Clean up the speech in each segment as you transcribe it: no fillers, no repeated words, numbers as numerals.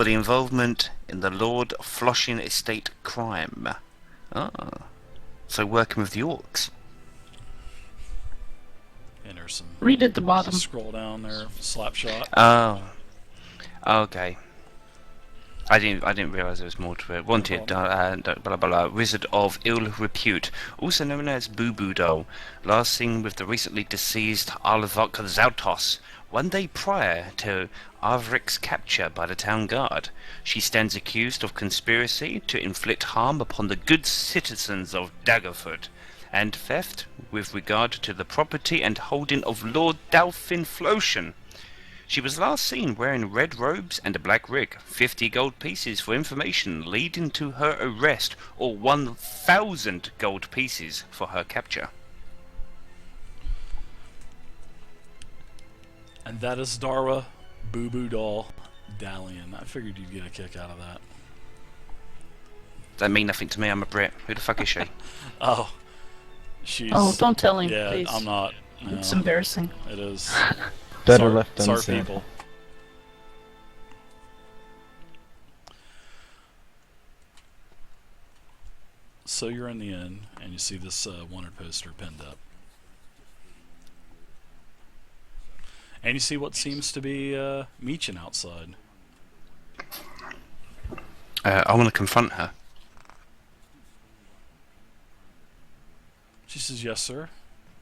for the involvement in the Lord Flushing estate crime. Ah, so working with the orcs. And there's some. Read at the bottom. Scroll down there, Slapshot. Oh, okay. I didn't realise there was more to it. Wanted, blah, blah, blah, wizard of ill repute, also known as Boo Boo Doll, last seen with the recently deceased Alvok Zautos, one day prior to Arvric's capture by the town guard. She stands accused of conspiracy to inflict harm upon the good citizens of Daggerford, and theft with regard to the property and holding of Lord Dalfin Flotion. She was last seen wearing red robes and a black rig, 50 gold pieces for information leading to her arrest, or 1,000 gold pieces for her capture. And that is Darwa Boo Boo Doll Dalian. I figured you'd get a kick out of that. That mean nothing to me, I'm a Brit. Who the fuck is she? Oh. She's... Oh, don't tell him, yeah, please. I'm not. No, It's embarrassing. it is. Better left unsaid. Sorry, people. So you're in the inn, and you see this wanted poster pinned up. And you see what seems to be Meechin outside. I want to confront her. She says, "Yes, sir.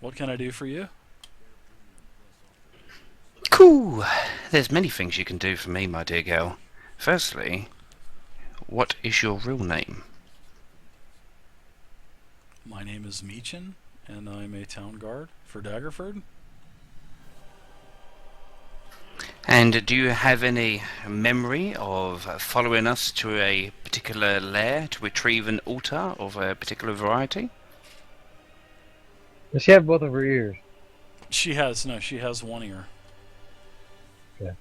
What can I do for you?" Cool. There's many things you can do for me, my dear girl. Firstly, what is your real name? My name is Meechin, and I'm a town guard for Daggerford. And do you have any memory of following us to a particular lair to retrieve an altar of a particular variety? Does she have both of her ears? She has one ear. Yeah.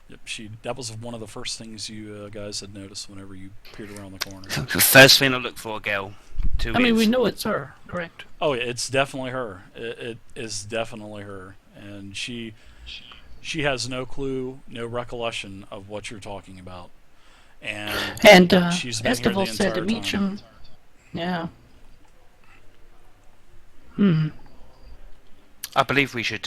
Yep, that was one of the first things you guys had noticed whenever you peered around the corner. The first thing I look for, girl. I mean, we know it's her, correct? Oh, it's definitely her. It is definitely her, and she has no clue, no recollection of what you're talking about. And she's been Estival here the said to entire meet time. him. Yeah. I believe we should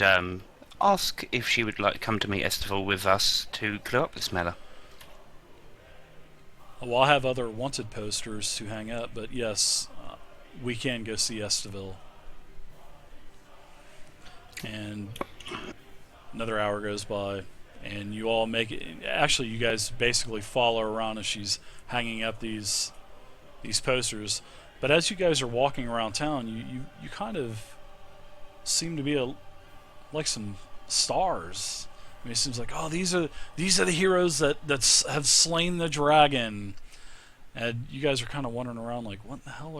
ask if she would like to come to meet Estival with us to clear up this matter. Well, I have other wanted posters to hang up, but yes, we can go see Estival. And another hour goes by, and you all make it. Actually, you guys basically follow around as she's hanging up these posters. But as you guys are walking around town, you kind of seem to be like some stars. I mean, it seems like, oh, these are the heroes that have slain the dragon, and you guys are kind of wandering around like, what the hell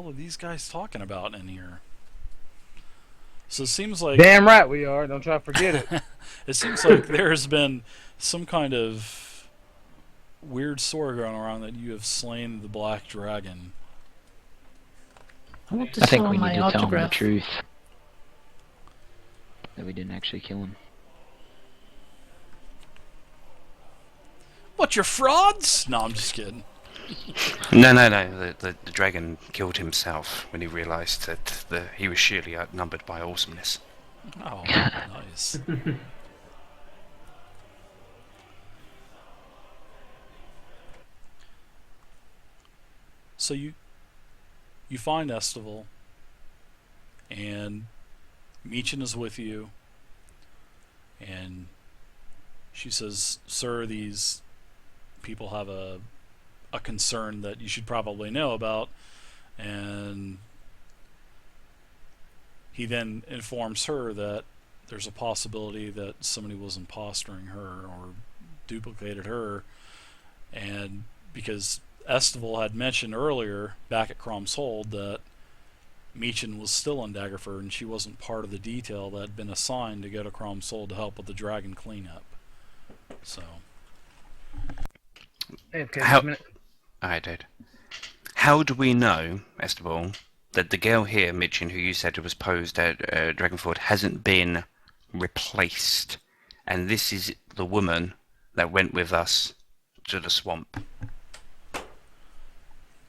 are these guys talking about in here? So it seems like, Damn right we are. Don't try to forget it. it seems like there has been some kind of weird story going around that you have slain the black dragon. I want to I think show we my need to tell him the autograph. truth. That we didn't actually kill him. What, you're frauds? No, I'm just kidding. No. The dragon killed himself when he realised that he was surely outnumbered by awesomeness. Oh, nice. So you find Estival, and Meechin is with you, and she says, "Sir, these people have a concern that you should probably know about," and he then informs her that there's a possibility that somebody was impostering her or duplicated her, and because Estival had mentioned earlier back at Crom's Hold that Meechin was still in Daggerford and she wasn't part of the detail that had been assigned to go to Crom's Hold to help with the dragon cleanup. So Hey, okay, How- just a minute. I did. How do we know, Estival, that the girl here, Mitchin, who you said was posed at Dragonford, hasn't been replaced, and this is the woman that went with us to the swamp.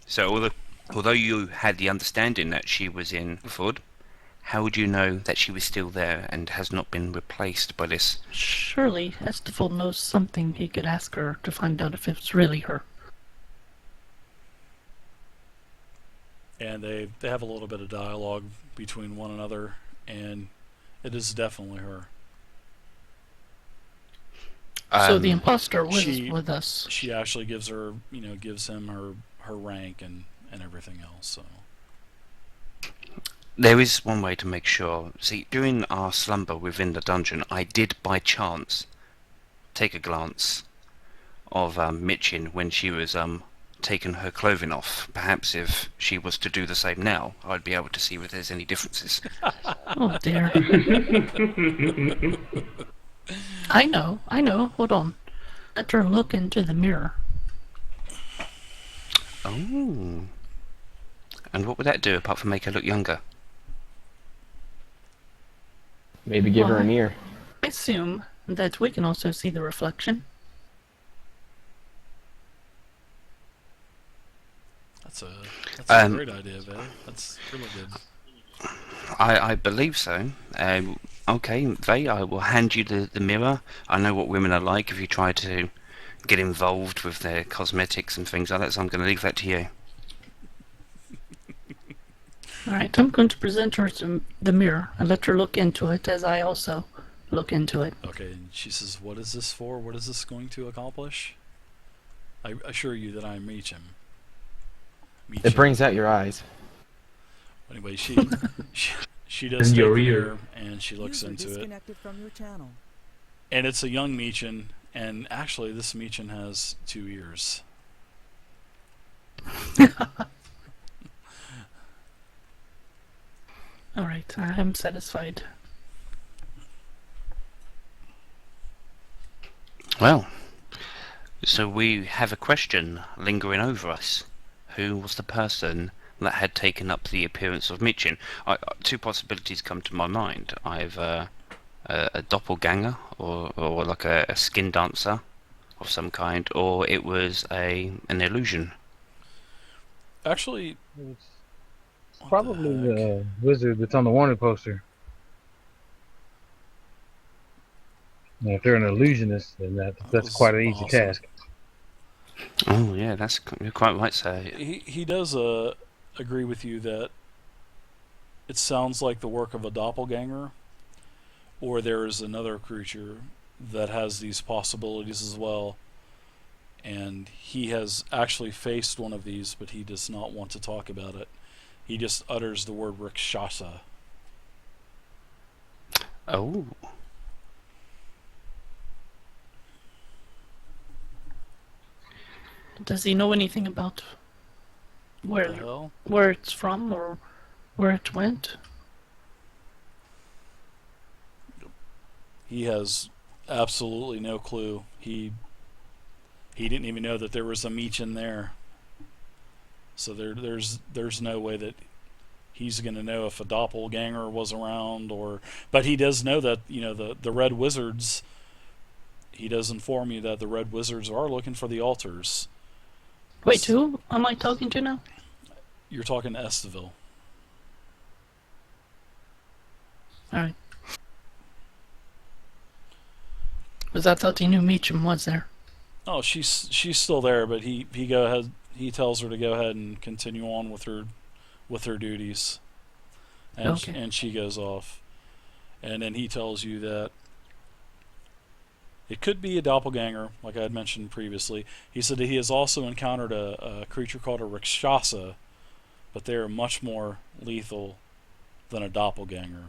So although you had the understanding that she was in Wood, how would you know that she was still there and has not been replaced by this? Surely Estefel knows something he could ask her to find out if it's really her. And they have a little bit of dialogue between one another, and it is definitely her. So the imposter was she- with us. She actually gives him her rank and everything else. So There is one way to make sure. See, during our slumber within the dungeon, I did by chance take a glance of Mitchin when she was taking her clothing off. Perhaps if she was to do the same now, I'd be able to see if there's any differences. Oh dear. I know. Hold on. Let her look into the mirror. Oh. And what would that do apart from make her look younger? Maybe give her an ear. I assume that we can also see the reflection. that's a great idea, Vay. That's really good. I believe so. Okay, Vay, I will hand you the mirror. I know what women are like if you try to get involved with their cosmetics and things like that, so I'm going to leave that to you. Alright, I'm going to present her the mirror and let her look into it as I also look into it. Okay, and she says, "What is this for? What is this going to accomplish?" I assure you that I'm Meacham. It brings out your eyes. Anyway, she does And take your the ear. mirror and she looks User into it, disconnected from your channel. and it's a young Meechin, and actually this Meechin has 2 ears. Alright, I am satisfied. Well, so we have a question lingering over us. Who was the person that had taken up the appearance of Mitchin? Two possibilities come to my mind. Either a doppelganger or like a skin dancer of some kind, or it was an illusion. Actually, It's what probably the heck? the wizard that's on the wanted poster. Now, if they're an illusionist, then that's was quite an easy awesome. task. Oh yeah, you're quite right, sir. He does agree with you that it sounds like the work of a doppelganger, or there is another creature that has these possibilities as well. And he has actually faced one of these, but he does not want to talk about it. He just utters the word Rikshasa. Oh. Does he know anything about What the hell? where it's from or where it went? He has absolutely no clue. He didn't even know that there was a Meechin there. So there's no way that he's going to know if a doppelganger was around, but he does know that the Red Wizards. He does inform you that the Red Wizards are looking for the altars. Wait, who am I talking to now? You're talking to Esteville. Alright. Was I thought he knew Meacham was there? Oh, she's still there, but he tells her to go ahead and continue on with her duties, and Okay. and she goes off, and then he tells you that it could be a doppelganger, like I had mentioned previously. He said that he has also encountered a creature called a Rikshasa, but they are much more lethal than a doppelganger.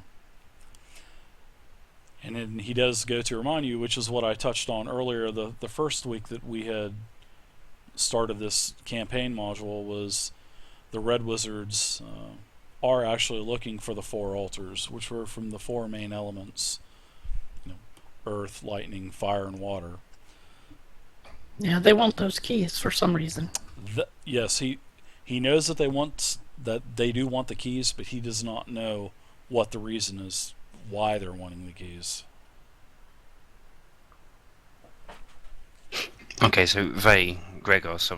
And then he does go to remind you, which is what I touched on earlier, the first week that we had started this campaign module, was the Red Wizards are actually looking for the 4 altars, which were from the 4 main elements. Earth, lightning, fire, and water. Yeah, they want those keys for some reason. Yes, he knows that they do want the keys, but he does not know what the reason is why they're wanting the keys. Okay, so Gregos,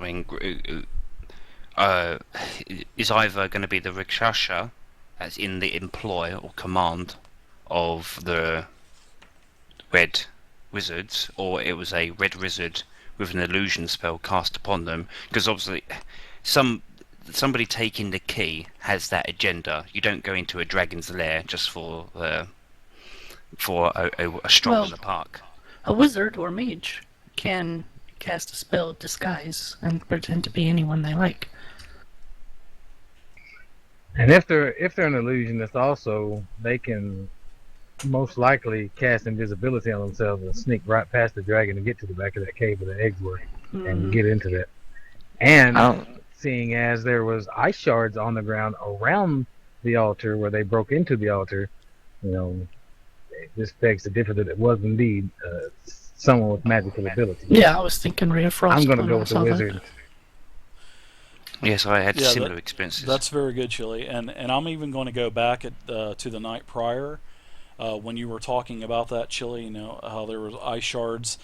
is either going to be the Rakshasa that's in the employ or command of the red wizards, or it was a red wizard with an illusion spell cast upon them. Because obviously, somebody taking the key has that agenda. You don't go into a dragon's lair just for a stroll Well, in the park. A wizard or mage can cast a spell of disguise and pretend to be anyone they like. And if they're an illusionist, also they can most likely cast invisibility on themselves and sneak right past the dragon and get to the back of that cave where the eggs were and get into that. And seeing as there was ice shards on the ground around the altar where they broke into the altar, this begs the difference that it was indeed someone with magical ability. Yeah, I was thinking Ray of Frost. I'm going to go with the wizard. Yes, I had similar experiences. That's very good, Chili. And I'm even going to go back to the night prior when you were talking about that, Chili, how there was ice shards.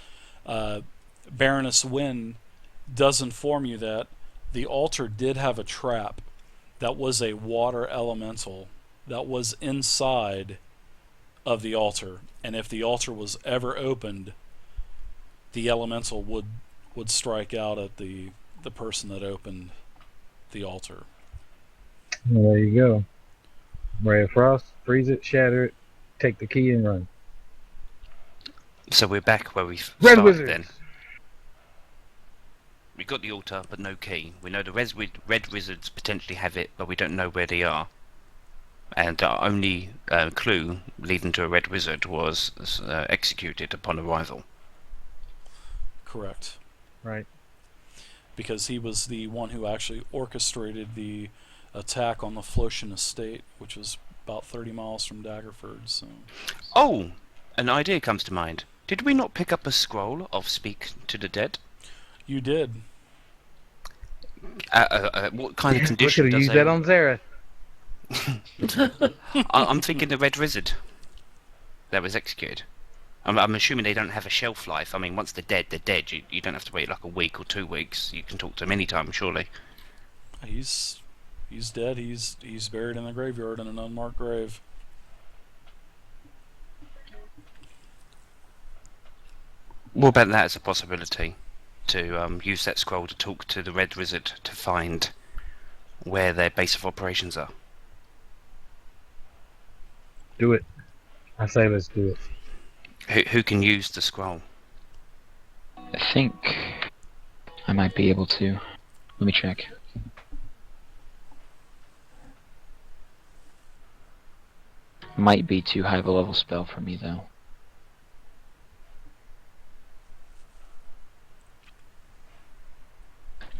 Baroness Wynn does inform you that the altar did have a trap that was a water elemental that was inside of the altar. And if the altar was ever opened, the elemental would strike out at the person that opened the altar. Well, there you go. Ray of Frost, freeze it, shatter it, take the key and run. So we're back where we Red started Wizards. then. We got the altar, but no key. We know the red wizards potentially have it, but we don't know where they are. And our only clue leading to a red wizard was executed upon arrival. Correct. Right. Because he was the one who actually orchestrated the attack on the Flotian estate, which was about 30 miles from Daggerford. So. Oh, an idea comes to mind. Did we not pick up a scroll of Speak to the Dead? You did. What kind of condition We could have does used that on Zareth. I'm thinking the red wizard that was executed. I'm assuming they don't have a shelf life. I mean, once they're dead, they're dead. You don't have to wait like a week or 2 weeks. You can talk to them anytime, surely. He's dead. He's buried in the graveyard in an unmarked grave. What about that as a possibility? To use that scroll to talk to the red wizard to find where their base of operations are. Do it. I say let's do it. Who can use the scroll? I think I might be able to. Let me check. Might be too high of a level spell for me though.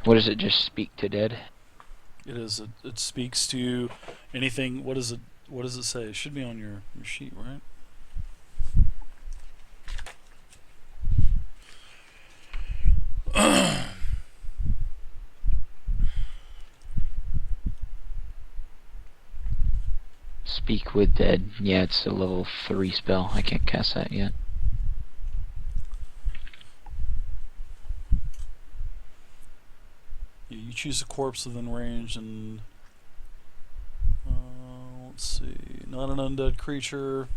What does it just speak to dead? It is. It speaks to anything. What is it? What does it say? It should be on your sheet, right? Speak with dead. Yeah, it's a level 3 spell. I can't cast that yet. You choose a corpse within range, and let's see, not an undead creature.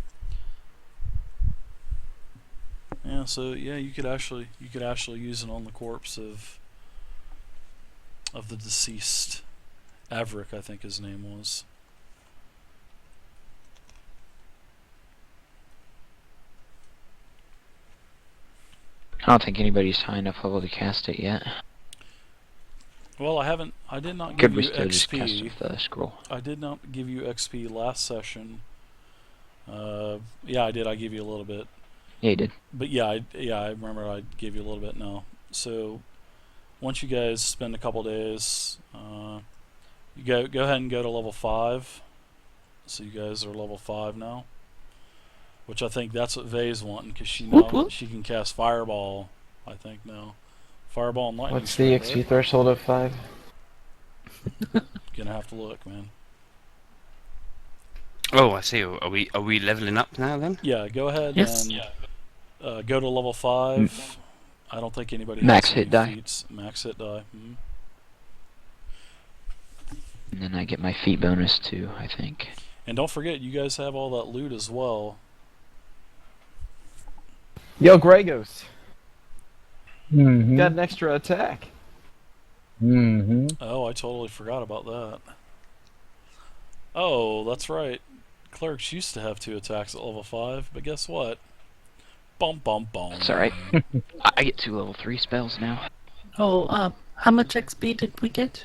Yeah, so yeah, you could actually use it on the corpse of the deceased Averick, I think his name was. I don't think anybody's high enough level to cast it yet. Well, I did not Could give we you still just cast XP. with the scroll? I did not give you XP last session. Yeah, I did. I gave you a little bit. Yeah, you did. But yeah, I remember I gave you a little bit now. So once you guys spend a couple days, you go ahead and go to level 5. So you guys are level 5 now, which I think that's what Vay's wanting, because she can cast Fireball. I think now, Fireball and Lightning. What's the Strike, XP threshold of 5? right? Gonna have to look, man. Oh, I see. Are we leveling up now then? Yeah, go ahead Yes. and go to level 5. I don't think anybody Max has any hit die. feats. Max hit die. Mhm. And then I get my feat bonus too, I think. And don't forget, you guys have all that loot as well. Yo, Gregos, Mm-hmm. got an extra attack. Mm-hmm. Oh, I totally forgot about that. Oh, that's right. Clerics used to have 2 attacks at level 5, but guess what? Bum bum bum. It's alright. I get 2 level 3 spells now. Oh, how much XP did we get?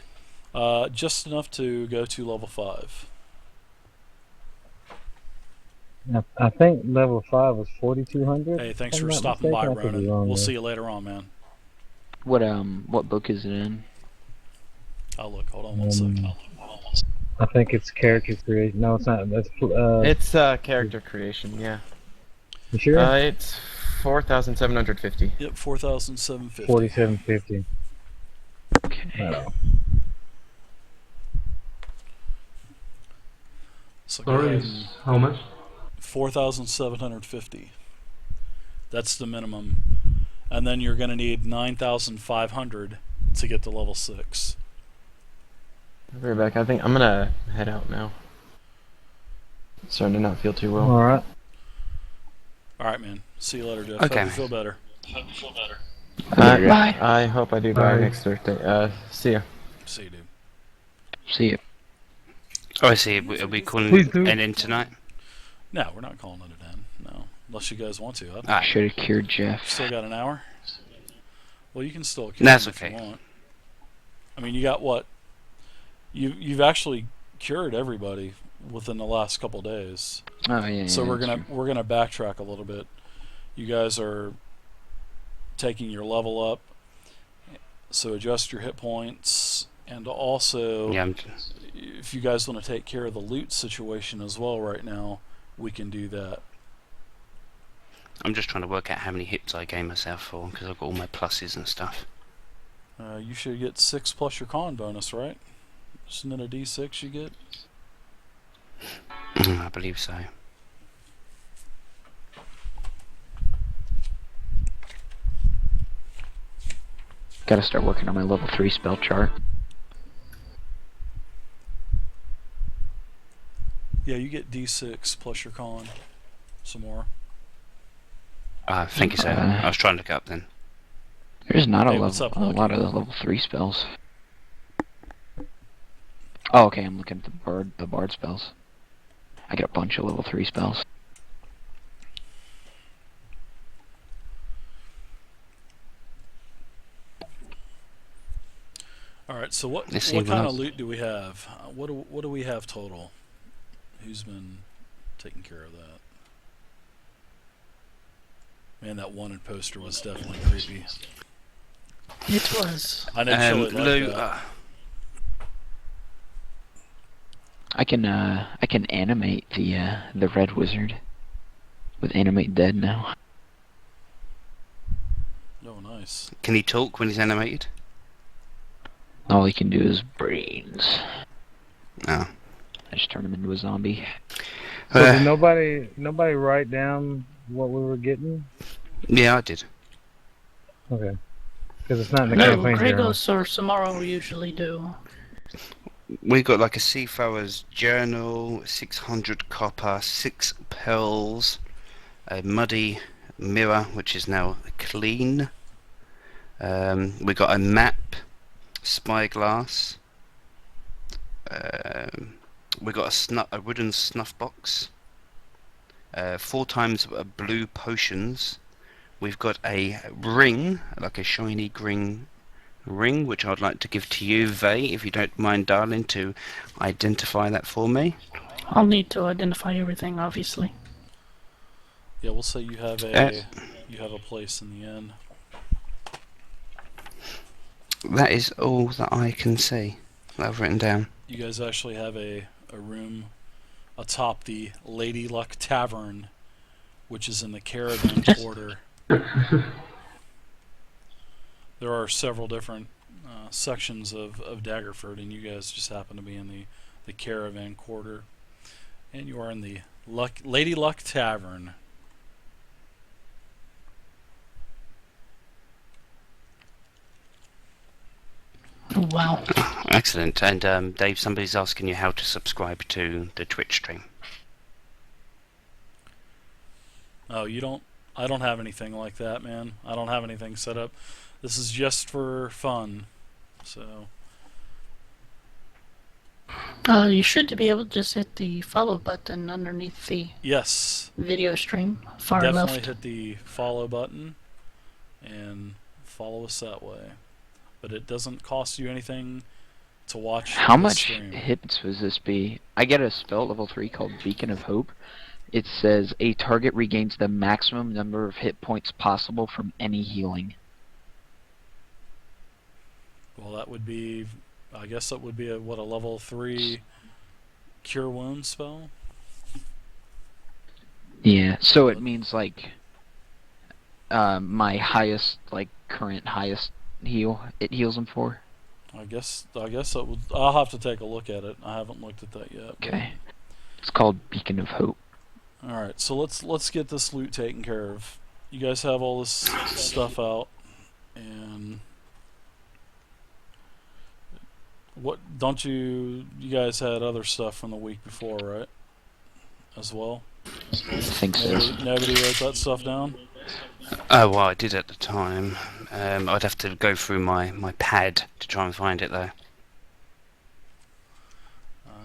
Just enough to go to level 5. I think level 5 was 4,200. Hey, thanks if for I'm not stopping by, mistaken. I could be Ronan. wrong We'll there. see you later on, man. What book is it in? I'll look. Hold on one second. I think it's character creation. No, it's not. That's It's character creation, yeah. you sure? It's 4,750. Yep, 4,750. 4750. Okay. So go ahead Sorry, and it's how much? 4,750. That's the minimum. And then you're going to need 9,500 to get to level 6. I'll be right back. I think I'm gonna head out now. Starting to not feel too well. All right. Alright, man. See you later, Jeff. Okay. Hope you feel better. Bye. I hope I do by Bye. next Thursday. See ya. See you, dude. See you. Oh, I see. Are we calling Please do. an end tonight? No, we're not calling it an end. No. Unless you guys want to. I've Alright. Should have cured Jeff. still got an hour. Well, you can still kill That's him if okay. you want. I mean, you got what? You've actually cured everybody within the last couple days. Oh yeah. So yeah, we're that's gonna true. we're gonna backtrack a little bit. You guys are taking your level up, so adjust your hit points, and also Yeah, if you guys want to take care of the loot situation as well right now, we can do that. I'm just trying to work out how many hits I gain myself for, because I've got all my pluses and stuff. You should get 6 plus your con bonus, right? Isn't it a D6 you get? I believe so. Gotta start working on my level 3 spell chart. Yeah, you get D6 plus your con. Some more. Thank you, sir. I was trying to look it up then. There's not Hey, what's up, a Lucky? lot of the level 3 spells. Oh, okay, I'm looking at the bard spells. I got a bunch of level 3 spells. All right. So what Let's see what what kind of else. loot do we have? What do we have total? Who's been taking care of that? Man, that wanted poster was definitely creepy. It was. I know Chili liked Lou, that. I can animate the red wizard with animate dead now. Oh, nice. can he talk when he's animated? All he can do is brains. No. I just turn him into a zombie. So did nobody write down what we were getting? Yeah, I did. Okay. Because it's not in the No, campaign journal. Gregos or Samaro usually do. We got like a Seafarer's Journal, 600 copper, 6 pearls, a muddy mirror, which is now clean. We got a map, spyglass. We got a wooden snuff box. 4 times blue potions. We've got a ring, like a shiny green ring, which I'd like to give to you, Vay, if you don't mind, darling, to identify that for me. I'll need to identify everything, obviously. Yeah, we'll say you have a place in the inn. That is all that I can see that I've written down. You guys actually have a room atop the Lady Luck Tavern, which is in the Caravan Quarter. There are several different sections of Daggerford, and you guys just happen to be in the Caravan Quarter. And you are in the Lady Luck Tavern. Oh, wow. Excellent. And Dave, somebody's asking you how to subscribe to the Twitch stream. Oh, you don't? I don't have anything like that, man. I don't have anything set up. This is just for fun. So, You should be able to just hit the follow button underneath the yes, video stream, far definitely left. hit the follow button and follow us that way. But it doesn't cost you anything to watch. How the much stream. hits would this be? I get a spell at level 3 called Beacon of Hope. It says a target regains the maximum number of hit points possible from any healing. Well, that would be, I guess that would be a level 3 cure wound spell. Yeah, so it means like my highest, like current highest heal, it heals him for. I guess that would. I'll have to take a look at it. I haven't looked at that yet. but- Okay. It's called Beacon of Hope. All right, so let's get this loot taken care of. You guys have all this stuff out, and what don't you guys had other stuff from the week before, right? As well. I think so. Nobody wrote that stuff down. Oh, well, I did at the time. I'd have to go through my pad to try and find it, though.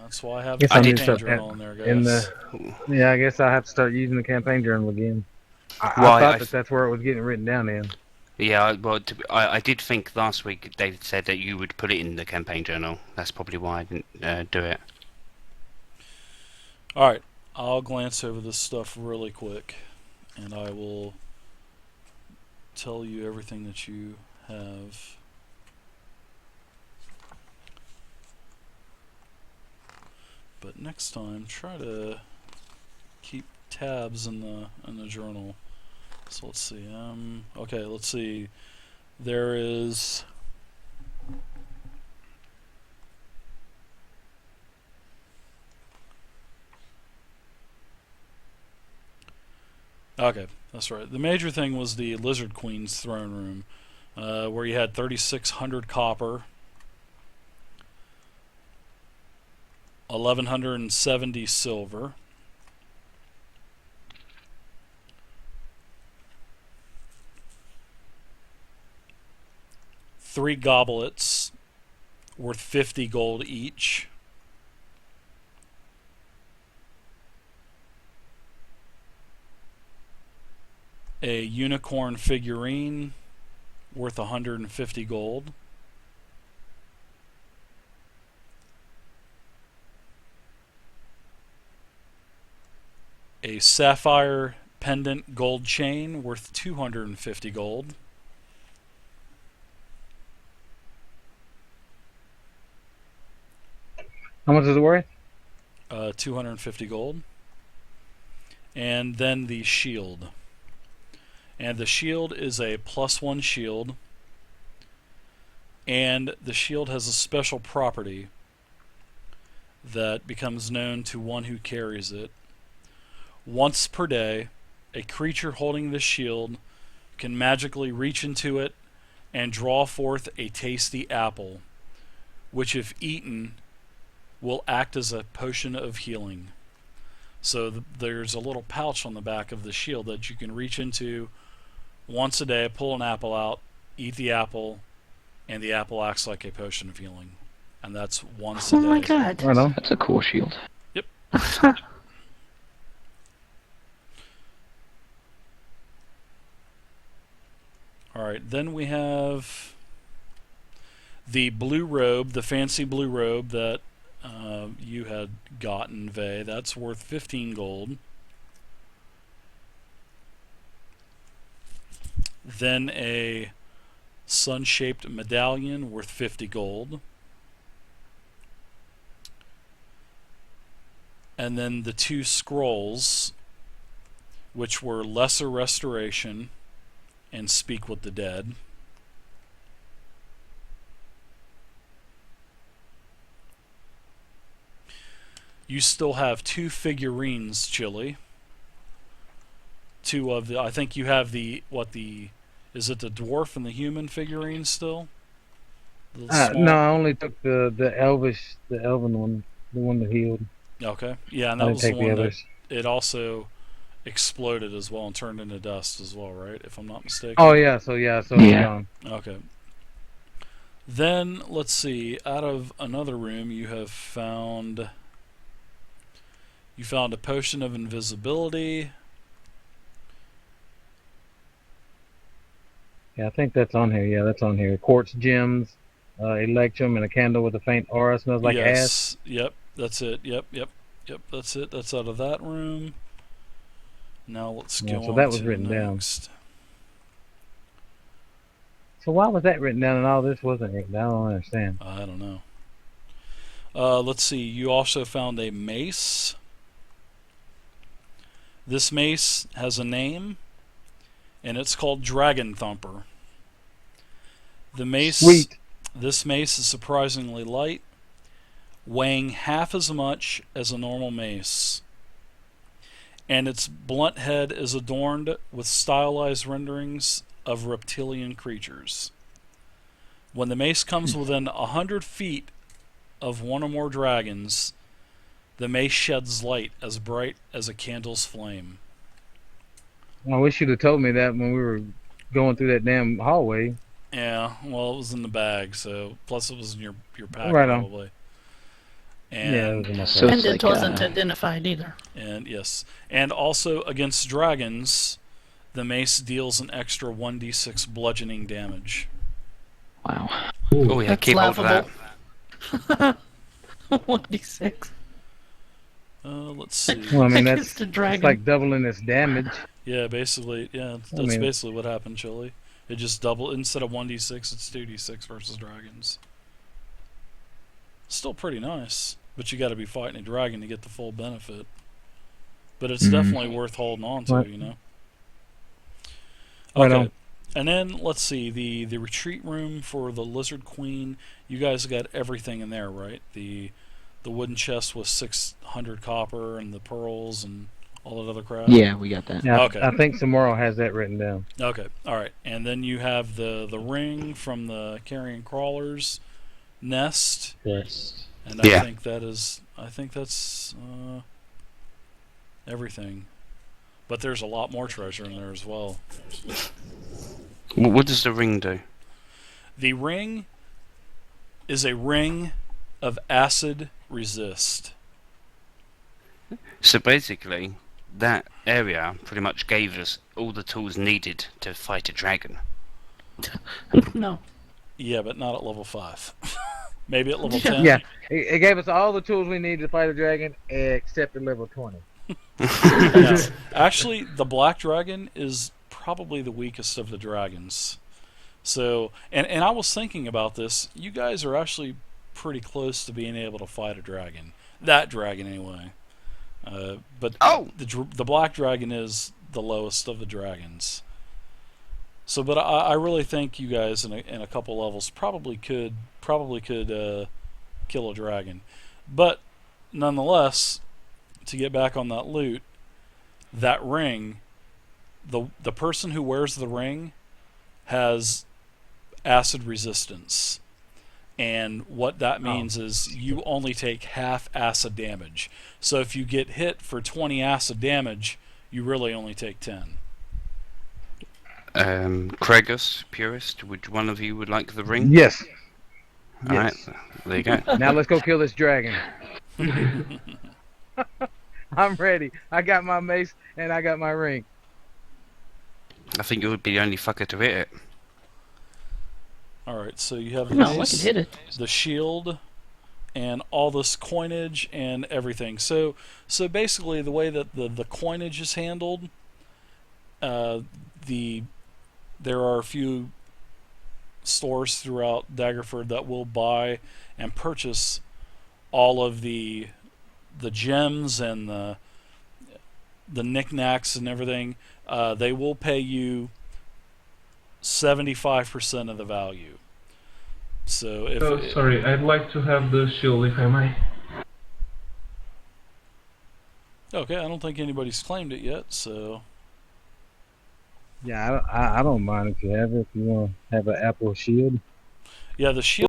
That's why I have Guess the I need campaign to- journal in there, guys. In the yeah, I guess I have to start using the campaign journal again. I Well, thought that's where it was getting written down in. Yeah, well, I did think last week David said that you would put it in the campaign journal. That's probably why I didn't do it. All right, I'll glance over this stuff really quick, and I will tell you everything that you have. But next time, try to keep tabs in the journal. So let's see. Okay, let's see. There is. Okay, that's right. The major thing was the Lizard Queen's throne room, where you had 3,600 copper, 1,170 silver, three goblets worth 50 gold each. A unicorn figurine worth 150 gold. A sapphire pendant gold chain worth 250 gold. How much is it worth? 250 gold. And then the shield. And the shield is a +1 shield. And the shield has a special property that becomes known to one who carries it. Once per day, a creature holding this shield can magically reach into it and draw forth a tasty apple, which if eaten will act as a potion of healing. So there's a little pouch on the back of the shield that you can reach into once a day, pull an apple out, eat the apple, and the apple acts like a potion of healing. And that's once a Oh day. my god. Right on. That's a cool shield. Alright, then we have the blue robe, the fancy blue robe that you had gotten, Vey. That's worth 15 gold. Then a sun-shaped medallion worth 50 gold. And then the two scrolls, which were Lesser Restoration and Speak with the Dead. You still have two figurines, Chili. Two of the, I think you have the, is it the dwarf and the human figurine still? small. No, I only took the elven one, the one that healed. Okay. Yeah, and I that didn't was the take the one that others. it also exploded as well and turned into dust as well, right? If I'm not mistaken. Oh yeah, so it's Yeah. gone. Okay. Then let's see. Out of another room, you found a potion of invisibility. Yeah, I think that's on here. Yeah, that's on here. Quartz gems, electrum, and a candle with a faint aura. Smells like ass. Yes. Yep. That's it. Yep. That's it. That's out of that room. Now let's Yeah, go so on that was to written down. next. So why was that written down and all this wasn't written down? I don't understand. I don't know. Let's see. You also found a mace. This mace has a name, and it's called Dragon Thumper. The mace. Sweet. This mace is surprisingly light, weighing half as much as a normal mace. And its blunt head is adorned with stylized renderings of reptilian creatures. When the mace comes within 100 feet of one or more dragons, the mace sheds light as bright as a candle's flame. I wish you'd have told me that when we were going through that damn hallway. Yeah, well, it was in the bag, so plus it was in your pack Right on. probably. Yeah, And it was in my So phone. And it's it like, wasn't identified either. and yes, and also against dragons, the mace deals an extra 1d6 bludgeoning damage. Wow. Oh yeah, That's keep hold of that. laughable. 1d6. Let's see. Well, I mean, Against that's a dragon. it's like doubling its damage. Yeah, basically, yeah, that's mean- basically what happened, Chili. It just doubled instead of 1d6, it's 2d6 versus dragons. Still pretty nice, but you got to be fighting a dragon to get the full benefit. But it's Mhm. definitely worth holding on to, Right. you know. Right Okay. on. And then let's see the retreat room for the Lizard Queen. You guys got everything in there, right? The wooden chest with 600 copper and the pearls and all that other crap. Yeah, we got that. Yeah, Okay. I think Samoro has that written down. Okay. All right. And then you have the ring from the carrion crawler's nest, Yes. and Yeah. I think that's everything. But there's a lot more treasure in there as well. What does the ring do? The ring is a ring of acid resist. So basically, that area pretty much gave us all the tools needed to fight a dragon. No. Yeah, but not at level 5. Maybe at level Yeah. 10. Yeah, it gave us all the tools we needed to fight a dragon except at level 20. Yeah. Actually, the black dragon is probably the weakest of the dragons. So, and I was thinking about this. You guys are actually pretty close to being able to fight a dragon. That dragon, anyway. But Oh! the black dragon is the lowest of the dragons. So, but I really think you guys in a couple levels probably could kill a dragon. But nonetheless, to get back on that loot, that ring, the person who wears the ring has acid resistance. And what that means is you only take half acid damage. So if you get hit for 20 acid damage, you really only take 10. Kragus, Purist, would one of you would like the ring? Yes. Alright, there you go. Now let's go kill this dragon. I'm ready. I got my mace and I got my ring. I think you would be the only fucker to hit it. Alright, so you have the No, I mace, can hit it. the shield, and all this coinage and everything. So basically, the way that the coinage is handled, there are a few stores throughout Daggerford that will buy and purchase all of the gems and the knickknacks and everything. They will pay you 75% of the value. So if Sorry, I'd like to have the shield if I may. okay, I don't think anybody's claimed it yet. So Yeah, I don't mind if you have it. If you want to have an apple shield. yeah, the shield.